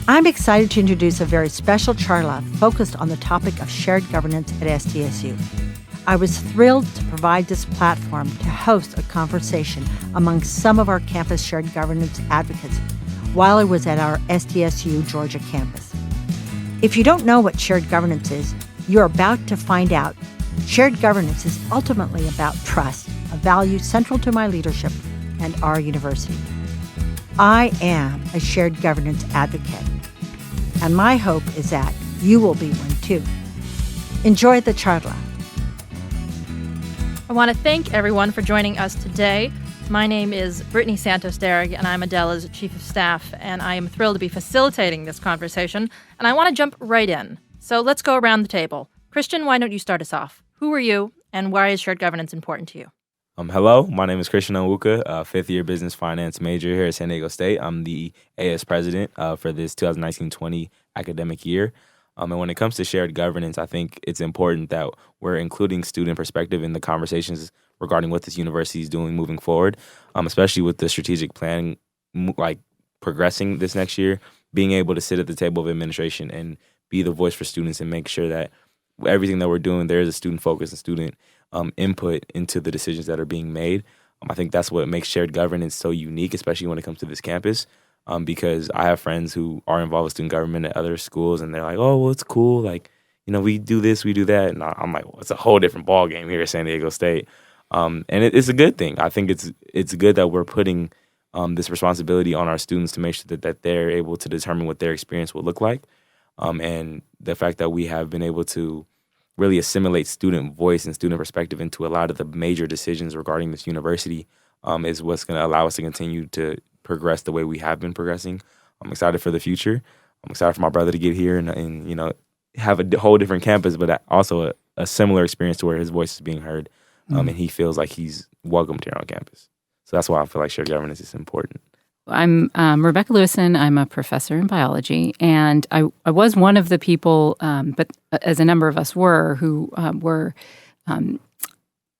I'm excited to introduce a very special charla focused on the topic of shared governance at SDSU. I was thrilled to provide this platform to host a conversation among some of our campus shared governance advocates while I was at our SDSU Georgia campus. If you don't know what shared governance is, you're about to find out. Shared governance is ultimately about trust, a value central to my leadership and our university. I am a shared governance advocate, and my hope is that you will be one too. Enjoy the charla. I want to thank everyone for joining us today. My name is Brittany Santos-Derrig, and I'm Adela's Chief of Staff, and I am thrilled to be facilitating this conversation, and I want to jump right in. So let's go around the table. Christian, why don't you start us off? Who are you, and why is shared governance important to you? Hello, my name is Christian Onwuka, fifth-year business finance major here at San Diego State. I'm the AS president for this 2019-20 academic year. And when it comes to shared governance, I think it's important that we're including student perspective in the conversations regarding what this university is doing moving forward, especially with the strategic plan, like progressing this next year, being able to sit at the table of administration and be the voice for students and make sure that everything that we're doing, there is a student focus and student input into the decisions that are being made. I think that's what makes shared governance so unique, especially when it comes to this campus. Because I have friends who are involved with student government at other schools, and they're like, oh, well, it's cool. Like, we do this, we do that. And I'm like, well, it's a whole different ball game here at San Diego State. And it's a good thing. I think it's good that we're putting this responsibility on our students to make sure that they're able to determine what their experience will look like. And the fact that we have been able to really assimilate student voice and student perspective into a lot of the major decisions regarding this university is what's going to allow us to continue to progress the way we have been progressing. I'm excited for the future. I'm excited for my brother to get here and have a whole different campus, but also a similar experience to where his voice is being heard, and he feels like he's welcomed here on campus. So that's why I feel like shared governance is important. I'm Rebecca Lewison. I'm a professor in biology, and I was one of the people, but as a number of us were, who were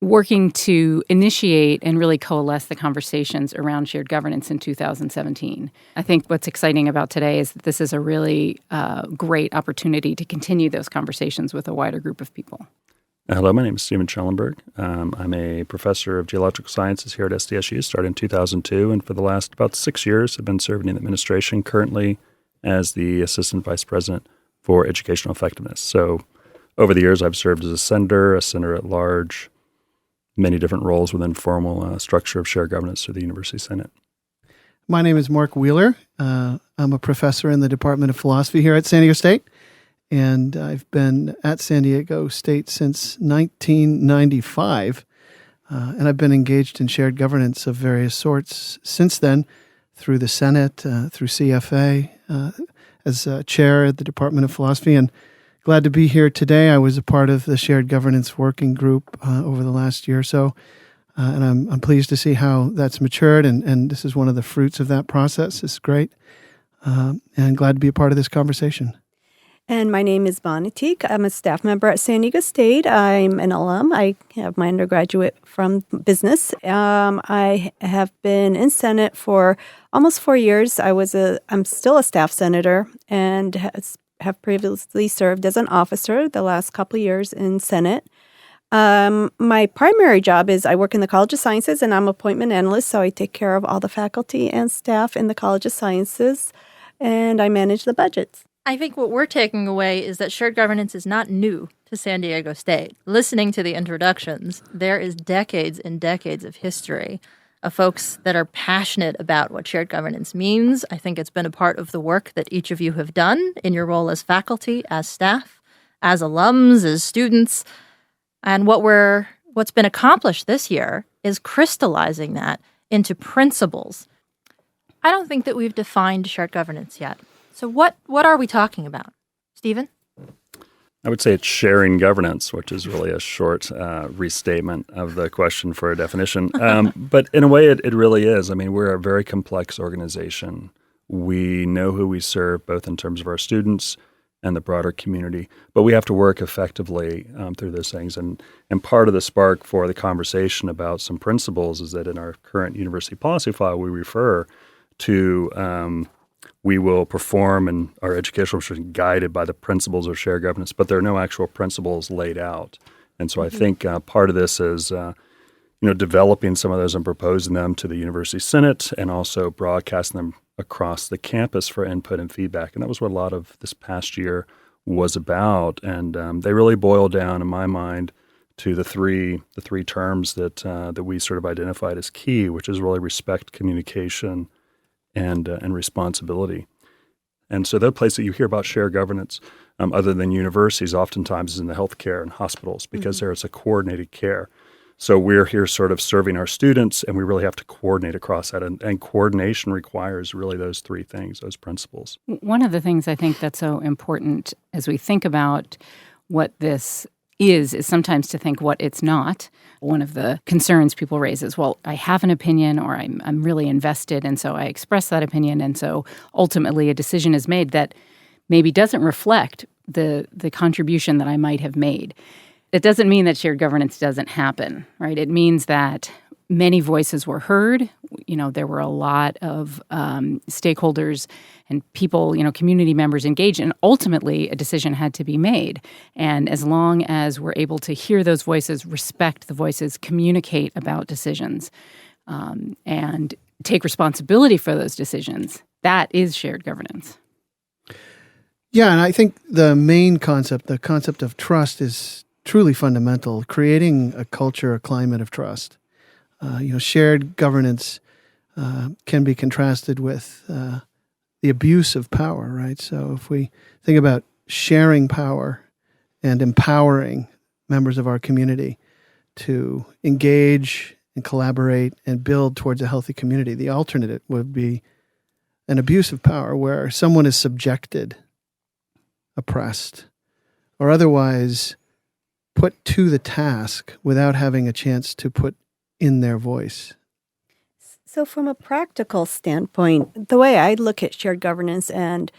working to initiate and really coalesce the conversations around shared governance in 2017. I think what's exciting about today is that this is a really great opportunity to continue those conversations with a wider group of people. Hello, my name is Stephen Schellenberg. I'm a professor of geological sciences here at SDSU, started in 2002, and for the last about 6 years have been serving in the administration, currently as the Assistant Vice President for Educational Effectiveness. So over the years, I've served as a senator at large, many different roles within formal structure of shared governance through the University Senate. My name is Mark Wheeler. I'm a professor in the Department of Philosophy here at San Diego State, and I've been at San Diego State since 1995, and I've been engaged in shared governance of various sorts since then, through the Senate, through CFA, as chair at the Department of Philosophy, and glad to be here today. I was a part of the Shared Governance Working Group over the last year or so, and I'm pleased to see how that's matured, and this is one of the fruits of that process. It's great, and glad to be a part of this conversation. And my name is Bonnie Teague. I'm a staff member at San Diego State. I'm an alum. I have my undergraduate from business. I have been in Senate for almost 4 years. I'm still a staff senator and have previously served as an officer the last couple of years in Senate. My primary job is I work in the College of Sciences, and I'm appointment analyst, so I take care of all the faculty and staff in the College of Sciences, and I manage the budgets. I think what we're taking away is that shared governance is not new to San Diego State. Listening to the introductions, there is decades and decades of history of folks that are passionate about what shared governance means. I think it's been a part of the work that each of you have done in your role as faculty, as staff, as alums, as students. And what's been accomplished this year is crystallizing that into principles. I don't think that we've defined shared governance yet. So what are we talking about? Stephen? I would say it's sharing governance, which is really a short restatement of the question for a definition. But in a way, it really is. I mean, we're a very complex organization. We know who we serve, both in terms of our students and the broader community, but we have to work effectively through those things. And part of the spark for the conversation about some principles is that in our current university policy file, we refer to we will perform and our educational institution guided by the principles of shared governance, but there are no actual principles laid out. And so I think part of this is developing some of those and proposing them to the University Senate and also broadcasting them across the campus for input and feedback. And that was what a lot of this past year was about. And they really boil down, in my mind, to the three terms that we sort of identified as key, which is really respect, communication, and responsibility. And so the place that you hear about shared governance, other than universities, oftentimes is in the healthcare and hospitals because there is a coordinated care. So we're here sort of serving our students, and we really have to coordinate across that. And coordination requires really those three things, those principles. One of the things I think that's so important as we think about what this is sometimes to think what it's not. One of the concerns people raise is, well, I have an opinion or I'm really invested, and so I express that opinion, and so ultimately a decision is made that maybe doesn't reflect the contribution that I might have made. It doesn't mean that shared governance doesn't happen, right? It means that many voices were heard. There were a lot of stakeholders and people, community members engaged, and ultimately a decision had to be made. And as long as we're able to hear those voices, respect the voices, communicate about decisions, and take responsibility for those decisions, that is shared governance. Yeah, and I think the main concept, the concept of trust, is truly fundamental, creating a culture, a climate of trust. Shared governance can be contrasted with the abuse of power, right? So if we think about sharing power and empowering members of our community to engage and collaborate and build towards a healthy community, the alternative would be an abuse of power where someone is subjected, oppressed, or otherwise put to the task without having a chance to put in their voice. So from a practical standpoint, the way I look at shared governance and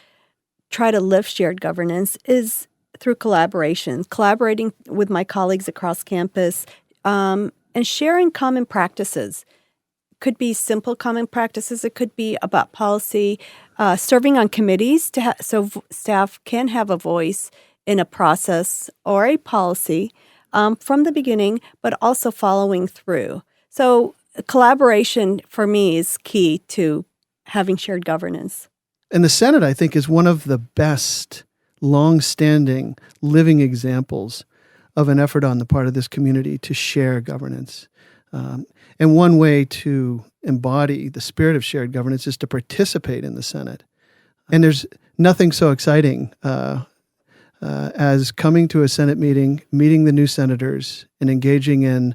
try to live shared governance is through collaborating with my colleagues across campus, and sharing common practices. Could be simple common practices. It could be about policy, serving on committees so staff can have a voice in a process or a policy from the beginning, but also following through. So collaboration for me is key to having shared governance. And the Senate, I think, is one of the best long-standing living examples of an effort on the part of this community to share governance. And one way to embody the spirit of shared governance is to participate in the Senate. And there's nothing so exciting as coming to a Senate meeting, meeting the new senators, and engaging in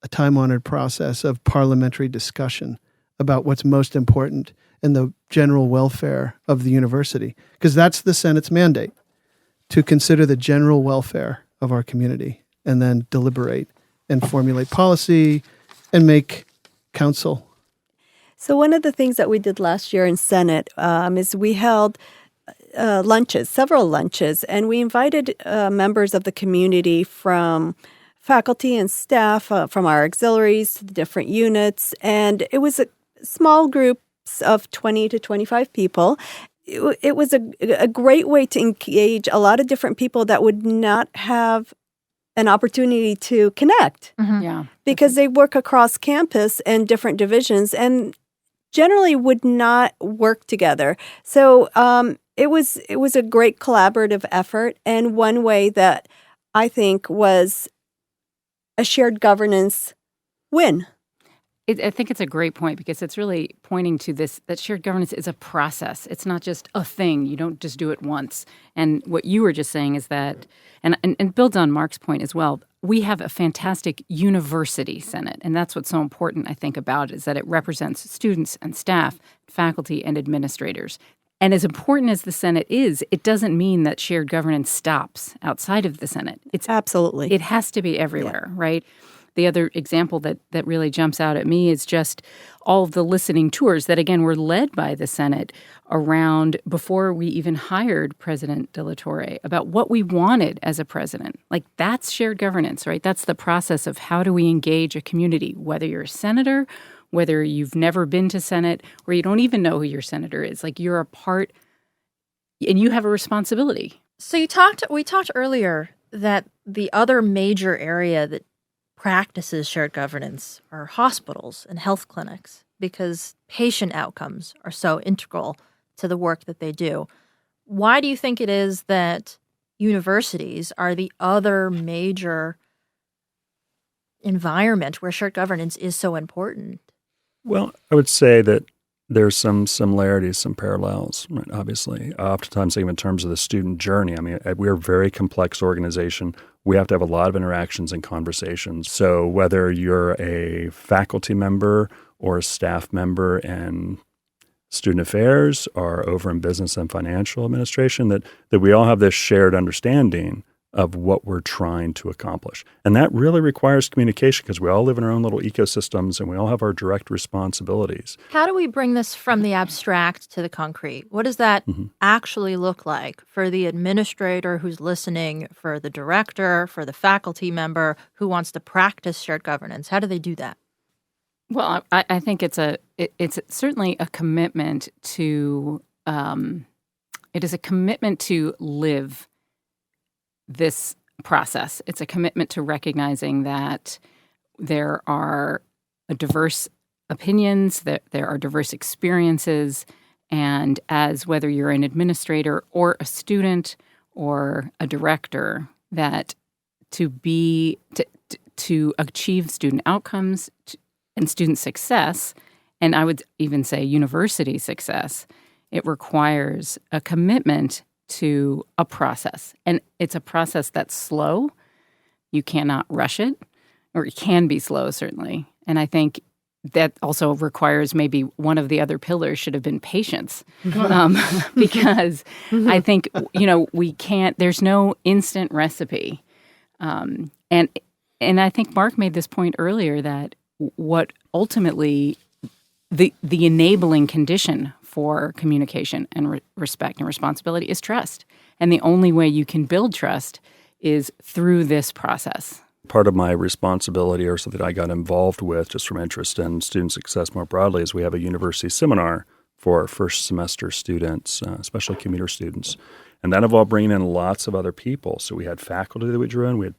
a time-honored process of parliamentary discussion about what's most important in the general welfare of the university. Because that's the Senate's mandate, to consider the general welfare of our community and then deliberate and formulate policy and make counsel. So one of the things that we did last year in Senate is we held several lunches, and we invited members of the community from faculty and staff, from our auxiliaries to the different units, and it was a small groups of 20 to 25 people. It was a great way to engage a lot of different people that would not have an opportunity to connect. Mm-hmm. Yeah. Because they work across campus and different divisions and generally would not work together. So it was a great collaborative effort, and one way that I think was a shared governance win. I think it's a great point because it's really pointing to this, that shared governance is a process. It's not just a thing. You don't just do it once. And what you were just saying is that, and builds on Mark's point as well, we have a fantastic university Senate. And that's what's so important, I think, about it, is that it represents students and staff, faculty and administrators. And as important as the Senate is, it doesn't mean that shared governance stops outside of the Senate. It's absolutely. It has to be everywhere, right? The other example that really jumps out at me is just all of the listening tours that, again, were led by the Senate around before we even hired President de la Torre about what we wanted as a president. Like, that's shared governance, right? That's the process of how do we engage a community, whether you're a senator, whether you've never been to Senate or you don't even know who your senator is. Like, you're a part, and you have a responsibility. So we talked earlier that the other major area that practices shared governance are hospitals and health clinics, because patient outcomes are so integral to the work that they do. Why do you think it is that universities are the other major environment where shared governance is so important? Well, I would say that there's some similarities, some parallels, right, obviously. Oftentimes, even in terms of the student journey, I mean, we're a very complex organization. We have to have a lot of interactions and conversations. So whether you're a faculty member or a staff member in student affairs or over in business and financial administration, that we all have this shared understanding of what we're trying to accomplish. And that really requires communication, because we all live in our own little ecosystems and we all have our direct responsibilities. How do we bring this from the abstract to the concrete? What does that actually look like for the administrator who's listening, for the director, for the faculty member who wants to practice shared governance? How do they do that? Well, I think it's certainly a commitment to it is a commitment to live this process. It's a commitment to recognizing that there are diverse opinions, that there are diverse experiences, and as whether you're an administrator or a student or a director, that to achieve student outcomes and student success, and I would even say university success, it requires a commitment to a process. And it's a process that's slow. You cannot rush it, or it can be slow, certainly. And I think that also requires, maybe one of the other pillars should have been patience, because I think, there's no instant recipe. And I think Mark made this point earlier, that what ultimately the enabling condition for communication and respect and responsibility is trust. And the only way you can build trust is through this process. Part of my responsibility, or something I got involved with just from interest in student success more broadly, is we have a university seminar for first semester students, especially commuter students. And that involved bringing in lots of other people. So we had faculty that we drew in. We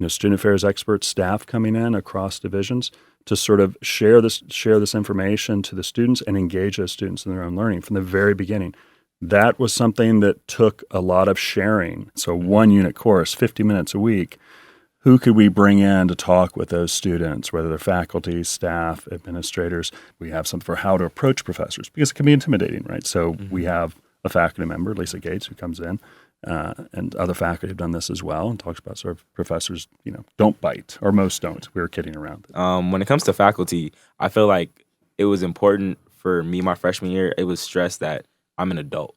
had student affairs experts, staff coming in across divisions to sort of share this information to the students and engage those students in their own learning from the very beginning. That was something that took a lot of sharing. So 1 unit course, 50 minutes a week. Who could we bring in to talk with those students, whether they're faculty, staff, administrators? We have something for how to approach professors, because it can be intimidating, right? So we have a faculty member, Lisa Gates, who comes in, and other faculty have done this as well, and talks about sort of professors, don't bite, or most don't. We were kidding around. When it comes to faculty, I feel like it was important for me my freshman year. It was stressed that I'm an adult.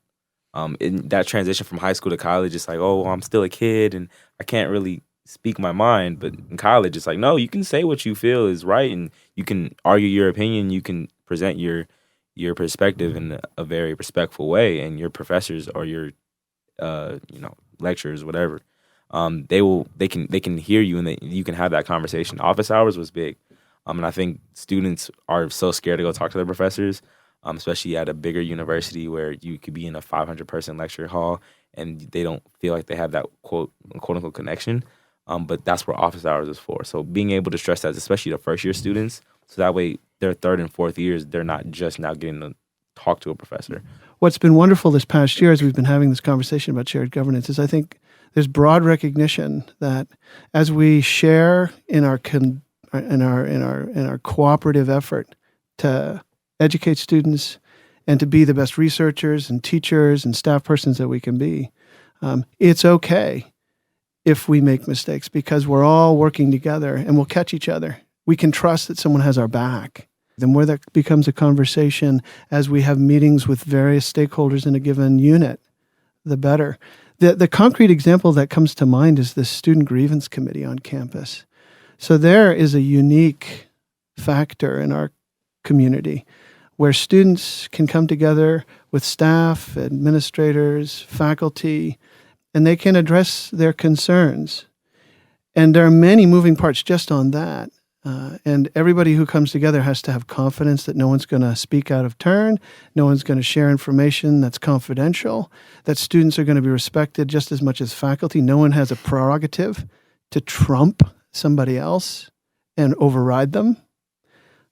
In that transition from high school to college, it's like, oh, well, I'm still a kid and I can't really speak my mind. But in college, it's like, no, you can say what you feel is right, and you can argue your opinion. You can present your perspective in a very respectful way, and your professors or your lecturers, whatever, they can hear you, and you can have that conversation. Office hours was big, and I think students are so scared to go talk to their professors, especially at a bigger university where you could be in a 500-person lecture hall and they don't feel like they have that quote unquote connection. But that's what office hours is for. So being able to stress that, especially the first year students, so that way their third and fourth years, they're not just now getting to talk to a professor. What's been wonderful this past year as we've been having this conversation about shared governance is I think there's broad recognition that as we share in our cooperative effort to educate students and to be the best researchers and teachers and staff persons that we can be, it's okay if we make mistakes, because we're all working together and we'll catch each other. We can trust that someone has our back. The more that becomes a conversation as we have meetings with various stakeholders in a given unit, the better. The concrete example that comes to mind is the Student Grievance Committee on campus. So there is a unique factor in our community where students can come together with staff, administrators, faculty, and they can address their concerns. And there are many moving parts just on that. And everybody who comes together has to have confidence that no one's going to speak out of turn, no one's going to share information that's confidential, that students are going to be respected just as much as faculty. No one has a prerogative to trump somebody else and override them.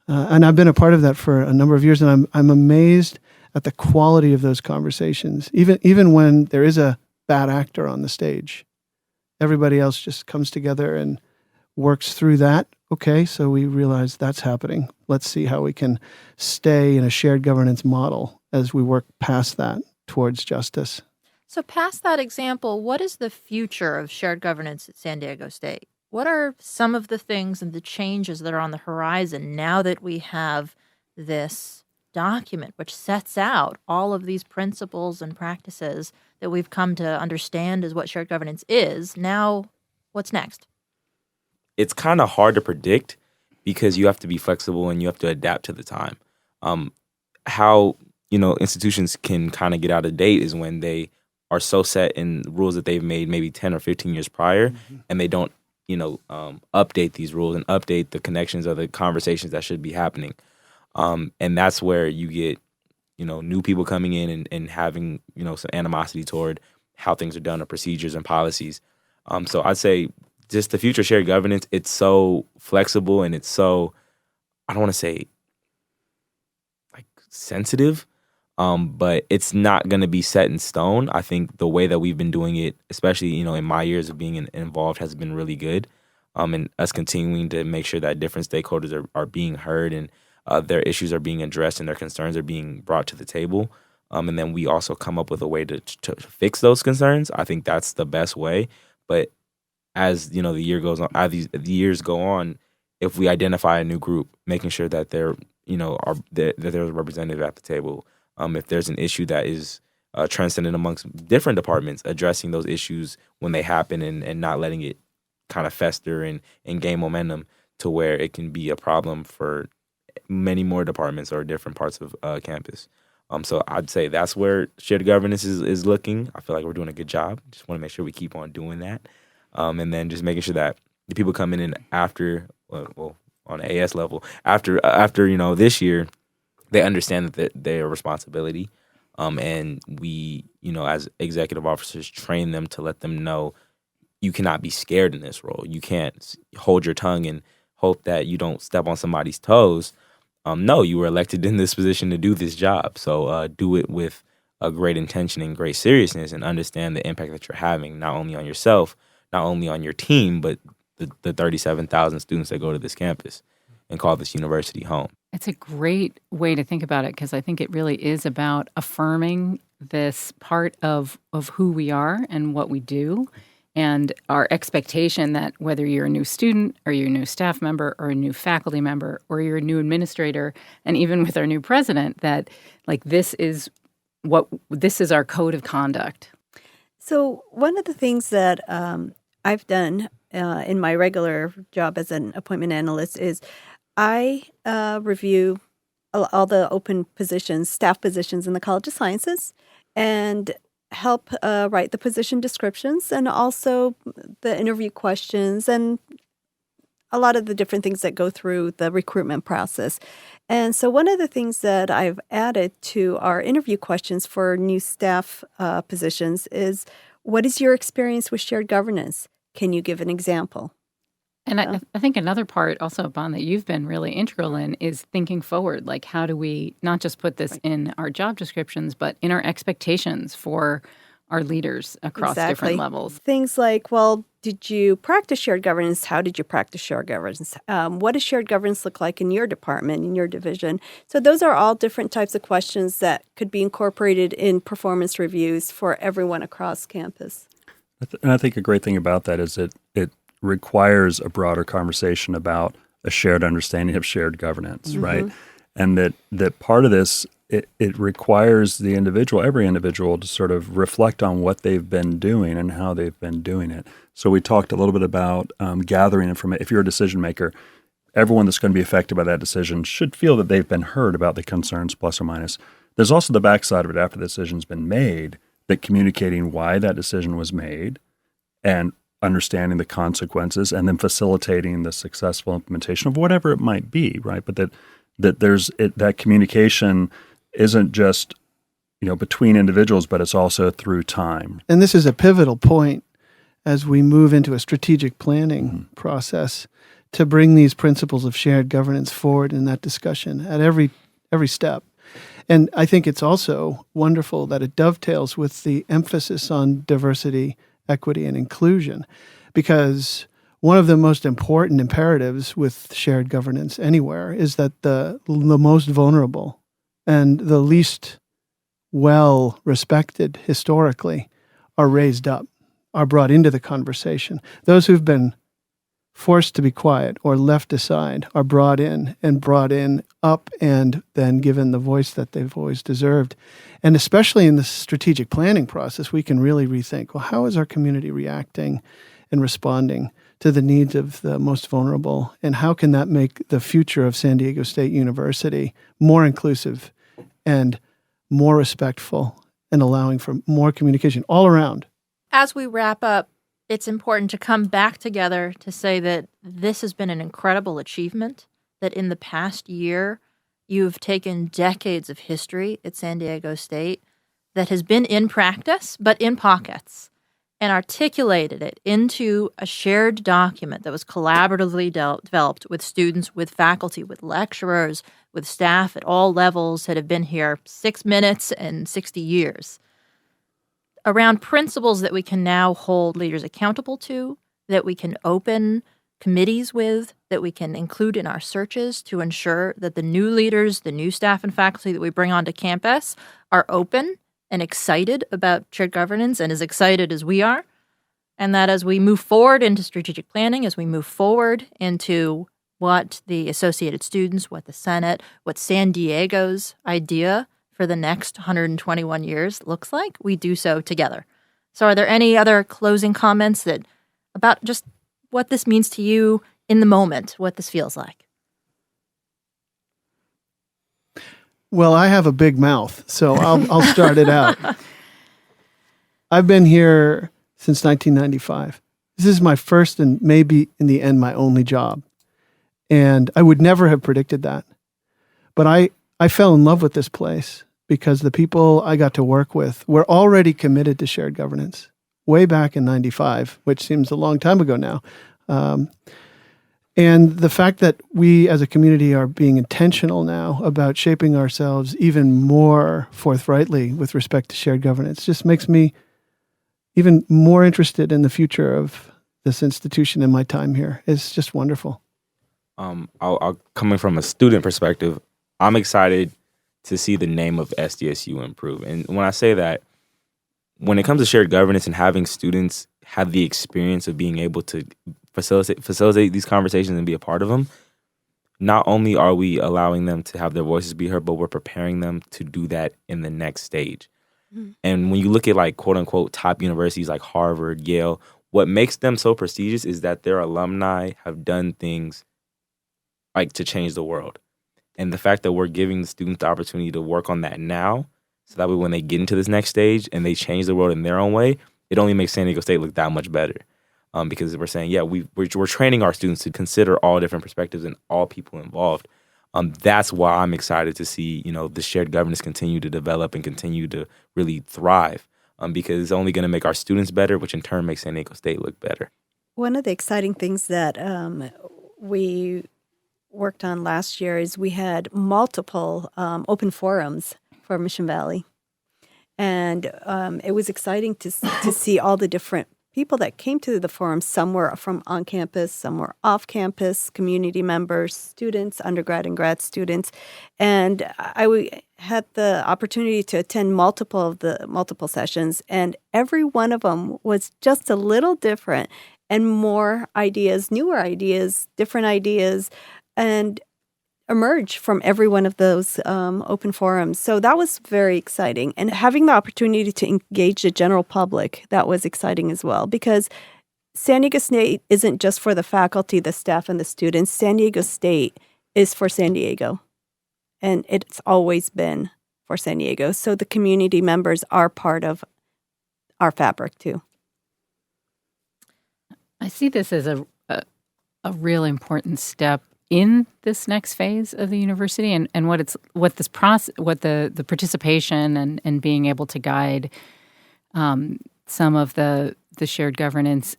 And I've been a part of that for a number of years, and I'm amazed at the quality of those conversations. Even when there is a bad actor on the stage, everybody else just comes together and works through that. Okay, so we realize that's happening. Let's see how we can stay in a shared governance model as we work past that towards justice. So past that example, what is the future of shared governance at San Diego State? What are some of the things and the changes that are on the horizon now that we have this document which sets out all of these principles and practices that we've come to understand as what shared governance is? Now, what's next? It's kind of hard to predict because you have to be flexible and you have to adapt to the time. How institutions can kind of get out of date is when they are so set in rules that they've made maybe 10 or 15 years prior, and they don't update these rules and update the connections of the conversations that should be happening. And that's where you get new people coming in and having some animosity toward how things are done or procedures and policies. So I'd say just the future of shared governance, it's so flexible and it's so, I don't want to say like sensitive, but it's not going to be set in stone. I think the way that we've been doing it, especially, in my years of being involved, has been really good. And us continuing to make sure that different stakeholders are being heard and their issues are being addressed and their concerns are being brought to the table. And then we also come up with a way to fix those concerns. I think that's the best way. But as the year goes on, as the years go on, if we identify a new group, making sure that they're that there's a representative at the table. If there's an issue that is transcendent amongst different departments, addressing those issues when they happen and not letting it kind of fester and gain momentum to where it can be a problem for many more departments or different parts of campus. So I'd say that's where shared governance is looking. I feel like we're doing a good job. Just want to make sure we keep on doing that. And then just making sure that the people coming in after, on the AS level, after this year, they understand that their responsibility. And we, as executive officers, train them to let them know you cannot be scared in this role. You can't hold your tongue and hope that you don't step on somebody's toes. No, you were elected in this position to do this job. So do it with a great intention and great seriousness and understand the impact that you're having, not only on yourself, not only on your team, but the 37,000 students that go to this campus and call this university home. It's a great way to think about it because I think it really is about affirming this part of who we are and what we do and our expectation that whether you're a new student or you're a new staff member or a new faculty member or you're a new administrator, and even with our new president, that like this is our code of conduct. So one of the things that I've done in my regular job as an appointment analyst is I review all the open positions, staff positions in the College of Sciences, and help write the position descriptions and also the interview questions and a lot of the different things that go through the recruitment process. And so one of the things that I've added to our interview questions for new staff positions is, what is your experience with shared governance? Can you give an example? And I think another part also, Bon, that you've been really integral in is thinking forward. Like, how do we not just put this in our job descriptions, but in our expectations for our leaders across different levels? Things like, well, did you practice shared governance? How did you practice shared governance? What does shared governance look like in your department, in your division? So those are all different types of questions that could be incorporated in performance reviews for everyone across campus. And I think a great thing about that is it requires a broader conversation about a shared understanding of shared governance, right? And that part of this, it requires the individual, every individual, to sort of reflect on what they've been doing and how they've been doing it. So we talked a little bit about gathering information. If you're a decision maker, everyone that's going to be affected by that decision should feel that they've been heard about the concerns, plus or minus. There's also the backside of it after the decision's been made, that communicating why that decision was made and understanding the consequences and then facilitating the successful implementation of whatever it might be, right? But that there's that communication isn't just between individuals, but it's also through time. And this is a pivotal point as we move into a strategic planning process to bring these principles of shared governance forward in that discussion at every step. And I think it's also wonderful that it dovetails with the emphasis on diversity, equity, and inclusion, because one of the most important imperatives with shared governance anywhere is that the most vulnerable and the least well respected historically are raised up, are brought into the conversation. Those who've been forced to be quiet or left aside are brought in up and then given the voice that they've always deserved. And especially in the strategic planning process, we can really rethink, well, how is our community reacting and responding to the needs of the most vulnerable? And how can that make the future of San Diego State University more inclusive and more respectful and allowing for more communication all around? As we wrap up, it's important to come back together to say that this has been an incredible achievement, that in the past year, you've taken decades of history at San Diego State that has been in practice, but in pockets, and articulated it into a shared document that was collaboratively developed with students, with faculty, with lecturers, with staff at all levels that have been here 6 minutes and 60 years. Around principles that we can now hold leaders accountable to, that we can open committees with, that we can include in our searches to ensure that the new leaders, the new staff and faculty that we bring onto campus are open and excited about shared governance and as excited as we are. And that as we move forward into strategic planning, as we move forward into what the Associated Students, what the Senate, what San Diego's idea for the next 121 years looks like, we do so together. So are there any other closing comments about just what this means to you in the moment, what this feels like? Well, I have a big mouth, so I'll start it out. I've been here since 1995. This is my first and maybe in the end my only job. And I would never have predicted that. But I fell in love with this place because the people I got to work with were already committed to shared governance way back in 95, which seems a long time ago now. And the fact that we as a community are being intentional now about shaping ourselves even more forthrightly with respect to shared governance just makes me even more interested in the future of this institution and my time here. It's just wonderful. I'll coming from a student perspective, I'm excited to see the name of SDSU improve. And when I say that, when it comes to shared governance and having students have the experience of being able to facilitate these conversations and be a part of them, not only are we allowing them to have their voices be heard, but we're preparing them to do that in the next stage. Mm-hmm. And when you look at like quote unquote top universities like Harvard, Yale, what makes them so prestigious is that their alumni have done things like to change the world. And the fact that we're giving the students the opportunity to work on that now, so that way when they get into this next stage and they change the world in their own way, it only makes San Diego State look that much better. Because we're saying, yeah, we're training our students to consider all different perspectives and all people involved. That's why I'm excited to see, the shared governance continue to develop and continue to really thrive. Because it's only going to make our students better, which in turn makes San Diego State look better. One of the exciting things that we worked on last year is we had multiple open forums for Mission Valley. And it was exciting to see all the different people that came to the forum. Some were from on campus, some were off campus, community members, students, undergrad and grad students. And I had the opportunity to attend multiple sessions, and every one of them was just a little different and more ideas, newer ideas, different ideas, and emerge from every one of those open forums. So that was very exciting. And having the opportunity to engage the general public, that was exciting as well. Because San Diego State isn't just for the faculty, the staff, and the students. San Diego State is for San Diego. And it's always been for San Diego. So the community members are part of our fabric too. I see this as a real important step in this next phase of the university, and what the participation and being able to guide some of the shared governance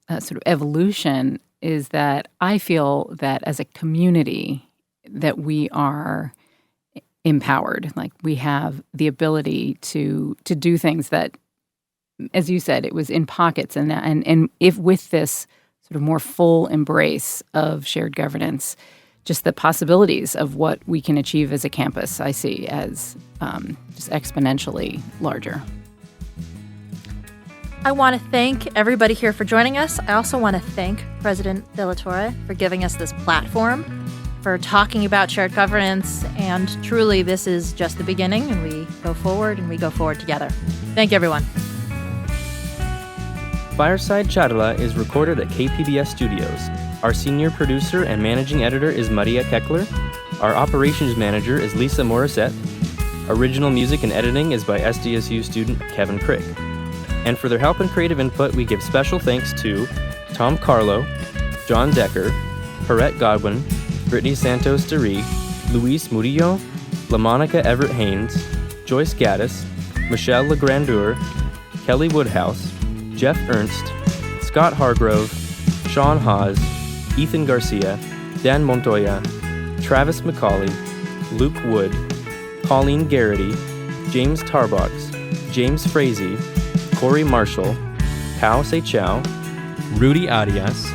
sort of evolution is that I feel that as a community that we are empowered, like we have the ability to do things that, as you said, it was in pockets, and if with this sort of more full embrace of shared governance, just the possibilities of what we can achieve as a campus, I see as just exponentially larger. I want to thank everybody here for joining us. I also want to thank President De La Torre for giving us this platform, for talking about shared governance, and truly this is just the beginning, and we go forward together. Thank you, everyone. Fireside Charla is recorded at KPBS Studios. Our senior producer and managing editor is Maria Keckler. Our operations manager is Lisa Morissette. Original music and editing is by SDSU student Kevin Crick. And for their help and creative input, we give special thanks to Tom Carlo, John Decker, Perrette Godwin, Brittany Santos DeRee, Luis Murillo, LaMonica Everett Haynes, Joyce Gaddis, Michelle LeGrandeur, Kelly Woodhouse, Jeff Ernst, Scott Hargrove, Sean Haas, Ethan Garcia, Dan Montoya, Travis McCauley, Luke Wood, Colleen Garrity, James Tarbox, James Frazee, Corey Marshall, Pao Seychow, Rudy Arias,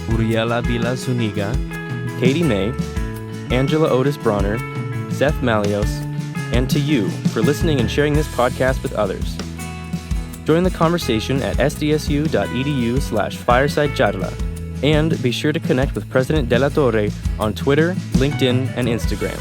Uriela Vila Zuniga, Katie May, Angela Otis Bronner, Seth Malios, and to you for listening and sharing this podcast with others. Join the conversation at sdsu.edu/firesidecharla, and be sure to connect with President De La Torre on Twitter, LinkedIn, and Instagram.